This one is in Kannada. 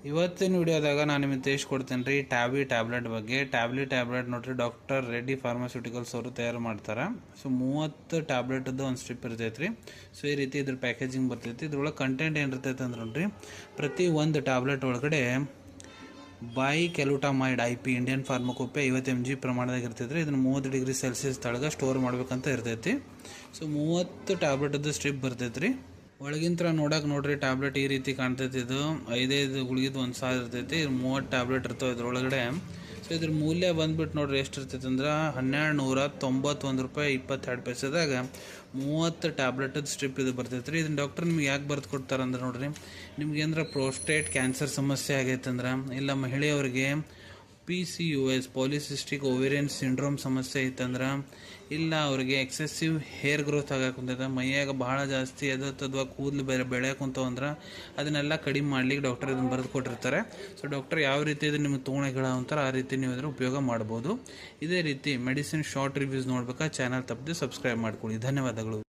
ಇವತ್ತಿನ ವಿಡಿಯೋದಾಗ ನಾನು ನಿಮಗೆ ತಿಳಿಸ್ಕೊಡ್ತೇನೆ ರೀ ಟ್ಯಾಬ್ಲೆಟ್ ಬಗ್ಗೆ. ಟ್ಯಾಬ್ಲೆಟ್ ನೋಡ್ರಿ ಡಾಕ್ಟರ್ ರೆಡ್ಡಿ ಫಾರ್ಮಾಸ್ಯೂಟಿಕಲ್ಸ್ ಅವರು ತಯಾರು ಮಾಡ್ತಾರೆ. ಸೊ 30 ಟ್ಯಾಬ್ಲೆಟ್ದು ಒಂದು ಸ್ಟ್ರಿಪ್ ಇರ್ತೈತೆ ರೀ. ಸೊ ಈ ರೀತಿ ಇದ್ರ ಪ್ಯಾಕೇಜಿಂಗ್ ಬರ್ತೈತಿ. ಇದ್ರೊಳಗೆ ಕಂಟೆಂಟ್ ಏನಿರ್ತೈತೆ ಅಂದ್ರೆ ನೋಡ್ರಿ, ಪ್ರತಿ ಒಂದು ಟ್ಯಾಬ್ಲೆಟ್ ಒಳಗಡೆ ಬೈಕೆಲುಟಾಮೈಡ್ IP ಇಂಡಿಯನ್ ಫಾರ್ಮಕೋಪೆ 50 mg ಪ್ರಮಾಣದಾಗ ಇರ್ತೈತೆ ರೀ. ಇದನ್ನು 30 ಡಿಗ್ರಿ ಸೆಲ್ಸಿಯಸ್ ತಳಗ ಸ್ಟೋರ್ ಮಾಡ್ಬೇಕಂತ ಇರ್ತೈತಿ. ಸೊ 30 ಟ್ಯಾಬ್ಲೆಟ್ದು ಸ್ಟ್ರಿಪ್ ಬರ್ತೈತೆ ರೀ. ಒಳಗಿಂತ್ರ ನೋಡಕ್ಕೆ ನೋಡ್ರಿ ಟ್ಯಾಬ್ಲೆಟ್ ಈ ರೀತಿ ಕಾಣ್ತೈತಿ. ಇದು 5 ಗುಳಿಗಿದು 1000 ಇರ್ತೈತಿ. 30 ಟ್ಯಾಬ್ಲೆಟ್ ಇರ್ತಾವೆ ಇದ್ರೊಳಗಡೆ. ಸೊ ಇದ್ರ ಮೂಲ್ಯ ಬಂದ್ಬಿಟ್ಟು ನೋಡ್ರಿ ಎಷ್ಟು ಇರ್ತೈತಿ ಅಂದ್ರೆ 1291 ರೂಪಾಯಿ 22 ಪೈಸೆದಾಗ 30 ಟ್ಯಾಬ್ಲೆಟದ ಸ್ಟ್ರಿಪ್ ಇದು ಬರ್ತೈತೆ ರೀ. ಇದನ್ನ ಡಾಕ್ಟರ್ ನಿಮ್ಗೆ ಯಾಕೆ ಬರ್ದು ಕೊಡ್ತಾರೆ ಅಂದ್ರೆ ನೋಡ್ರಿ, ನಿಮ್ಗೆ ಏನಾರ ಪ್ರೋಸ್ಟೇಟ್ ಕ್ಯಾನ್ಸರ್ ಸಮಸ್ಯೆ ಆಗೈತೆ ಅಂದ್ರೆ, ಇಲ್ಲ ಮಹಿಳೆಯವರಿಗೆ PCOS ಪಾಲಿಸಿಸ್ಟಿಕ್ ಓವೇರಿಯನ್ ಸಿಂಡ್ರೋಮ್ ಸಮಸ್ಯೆ ಐತಂದ್ರೆ, ಇಲ್ಲ ಅವ್ರಿಗೆ ಎಕ್ಸೆಸಿವ್ ಹೇರ್ ಗ್ರೋತ್ ಆಗಕ್ಕೆ ಮೈಯಾಗ ಭಾಳ ಜಾಸ್ತಿ ಅಥವಾ ಕೂದಲು ಬೆಳೆಯಕುಂತಾವ ಅಂದ್ರೆ ಅದನ್ನೆಲ್ಲ ಕಡಿಮೆ ಮಾಡ್ಲಿಕ್ಕೆ ಡಾಕ್ಟರ್ ಇದನ್ನು ಬರೆದು ಕೊಟ್ಟಿರ್ತಾರೆ. ಸೊ ಡಾಕ್ಟರ್ ಯಾವ ರೀತಿ ಇದನ್ನು ನಿಮ್ಗೆ ತೊಗೊಳಗಳ ಅಂತಾರೆ ಆ ರೀತಿ ನೀವು ಇದನ್ನು ಉಪಯೋಗ ಮಾಡ್ಬೋದು. ಇದೇ ರೀತಿ ಮೆಡಿಸಿನ್ ಶಾರ್ಟ್ ರಿವ್ಯೂಸ್ ನೋಡ್ಬೇಕಾ ಚಾನಲ್ ತಪ್ಪದೆ ಸಬ್ಸ್ಕ್ರೈಬ್ ಮಾಡ್ಕೊಳ್ಳಿ. ಧನ್ಯವಾದಗಳು.